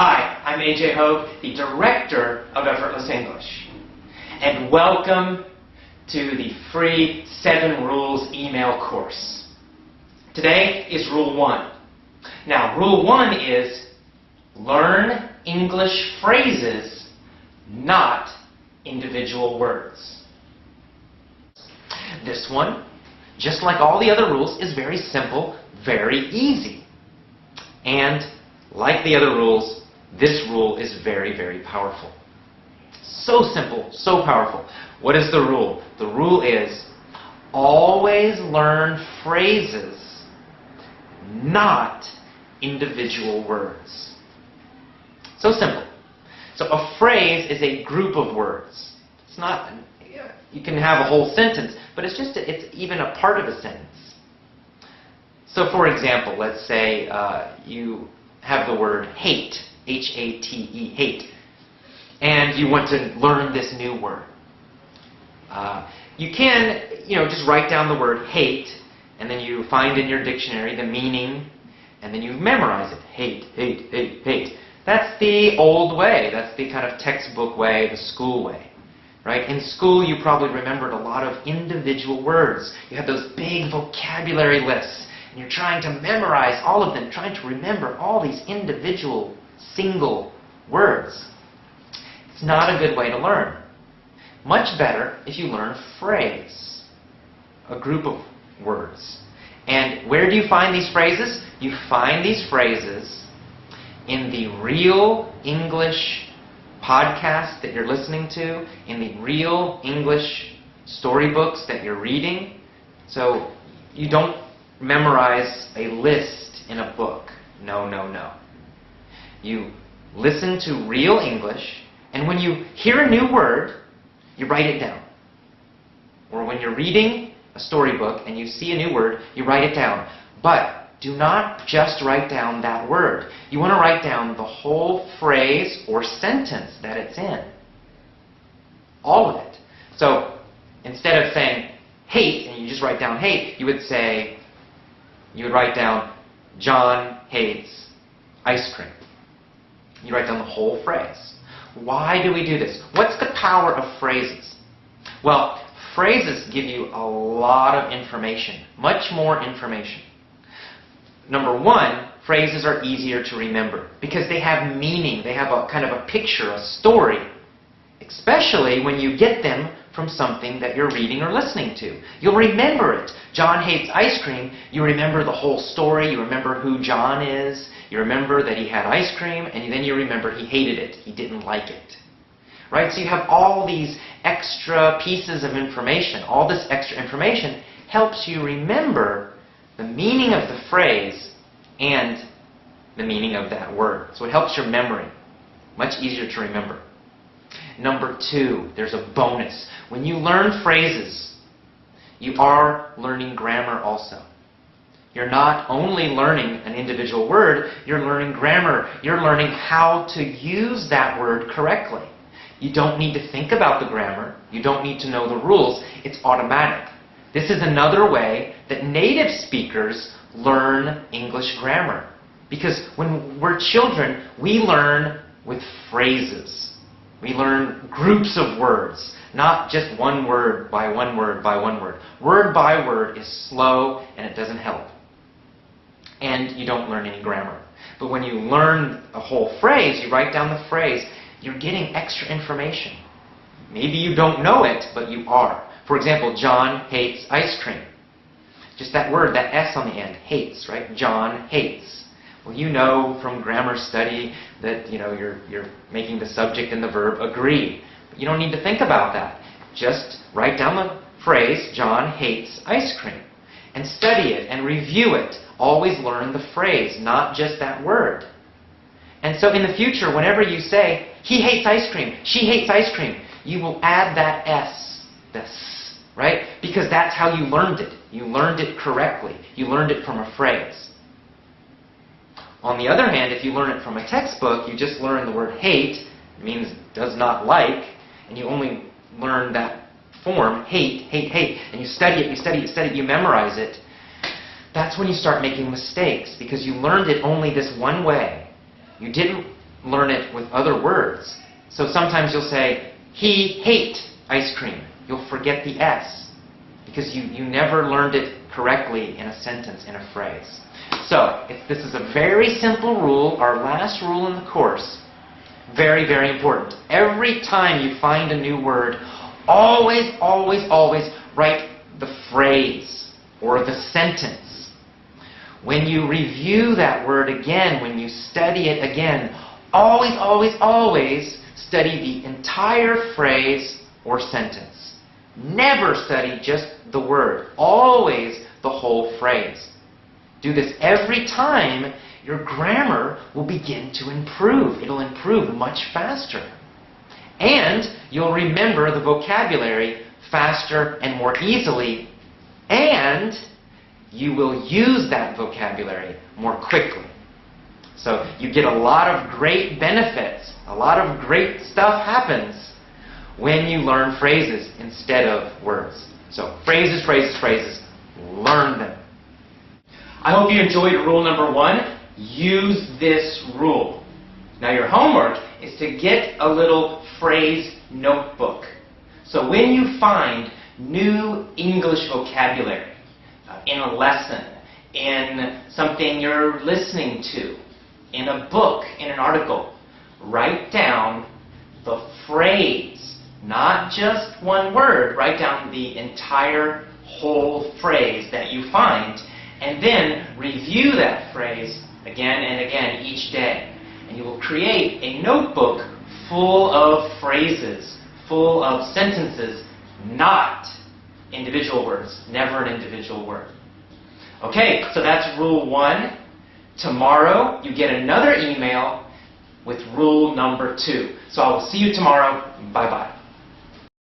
Hi, I'm AJ Hogue, the Director of Effortless English. And welcome to the free 7 Rules email course. Today is Rule 1. Now, Rule 1 is learn English phrases, not individual words. This one, just like all the other rules, is very simple, very easy. And like the other rules, this rule is very, very powerful. So simple, so powerful. What is the rule? The rule is always learn phrases, not individual words. So simple. So a phrase is a group of words. It's not, you can have a whole sentence, but it's even a part of a sentence. So for example, let's say you have the word hate, H-A-T-E, hate, and you want to learn this new word. You can, just write down the word hate, and then you find in your dictionary the meaning, and then you memorize it. Hate, hate, hate, hate. That's the old way. That's the kind of textbook way, the school way. Right? In school, you probably remembered a lot of individual words. You had those big vocabulary lists, and you're trying to memorize all of them, trying to remember all these individual, single words. It's not a good way to learn. Much better if you learn phrase, a group of words. And where do you find these phrases? You find these phrases in the Real English podcast that you're listening to, in the Real English storybooks that you're reading. So you don't memorize a list in a book. No, no, no. You listen to Real English, and when you hear a new word, you write it down. Or when you're reading a storybook and you see a new word, you write it down. But do not just write down that word. You want to write down the whole phrase or sentence that it's in. All of it. So instead of saying hate, and you just write down hate, you would write down John hates ice cream. You write down the whole phrase. Why do we do this? What's the power of phrases? Well, phrases give you a lot of information, much more information. Number one, phrases are easier to remember because they have meaning. They have a kind of a picture, a story, especially when you get them from something that you're reading or listening to. You'll remember it. John hates ice cream. You remember the whole story. You remember who John is. You remember that he had ice cream, and then you remember he hated it. He didn't like it. Right? So you have all these extra pieces of information. All this extra information helps you remember the meaning of the phrase and the meaning of that word. So it helps your memory. Much easier to remember. Number 2, there's a bonus. When you learn phrases, you are learning grammar also. You're not only learning an individual word, you're learning grammar. You're learning how to use that word correctly. You don't need to think about the grammar. You don't need to know the rules. It's automatic. This is another way that native speakers learn English grammar. Because when we're children, we learn with phrases. We learn groups of words, not just one word by one word by one word. Word by word is slow and it doesn't help. And you don't learn any grammar. But when you learn a whole phrase, you write down the phrase, you're getting extra information. Maybe you don't know it, but you are. For example, John hates ice cream. Just that word, that S on the end, hates, right? John hates. Well, you know from grammar study that you're making the subject and the verb agree. But you don't need to think about that. Just write down the phrase, John hates ice cream, and study it and review it. Always learn the phrase, not just that word. And so in the future, whenever you say, he hates ice cream, she hates ice cream, you will add that S, this. Right? Because that's how you learned it. You learned it correctly. You learned it from a phrase. On the other hand, if you learn it from a textbook, you just learn the word hate, it means does not like, and you only learn that form, hate, hate, hate, and you study it, you study it, you study it, you memorize it. That's when you start making mistakes because you learned it only this one way. You didn't learn it with other words. So sometimes you'll say, he ate ice cream. You'll forget the S because you never learned it correctly in a sentence, in a phrase. So this is a very simple rule, our last rule in the course. Very, very important. Every time you find a new word, always, always, always write the phrase or the sentence. When you review that word again, when you study it again, always, always, always study the entire phrase or sentence. Never study just the word. Always the whole phrase. Do this every time. Your grammar will begin to improve. It'll improve much faster. And you'll remember the vocabulary faster and more easily. And you will use that vocabulary more quickly. So you get a lot of great benefits. A lot of great stuff happens when you learn phrases instead of words. So phrases, phrases, phrases. Learn them. I hope you enjoyed rule number 1. Use this rule. Now your homework is to get a little phrase notebook. So when you find new English vocabulary in a lesson, in something you're listening to, in a book, in an article, write down the phrase, not just one word. Write down the entire whole phrase that you find, and then review that phrase again and again each day. And you will create a notebook full of phrases, full of sentences, not individual words. Never an individual word. Okay, so that's rule 1. Tomorrow you get another email with rule number 2. So I will see you tomorrow. Bye-bye.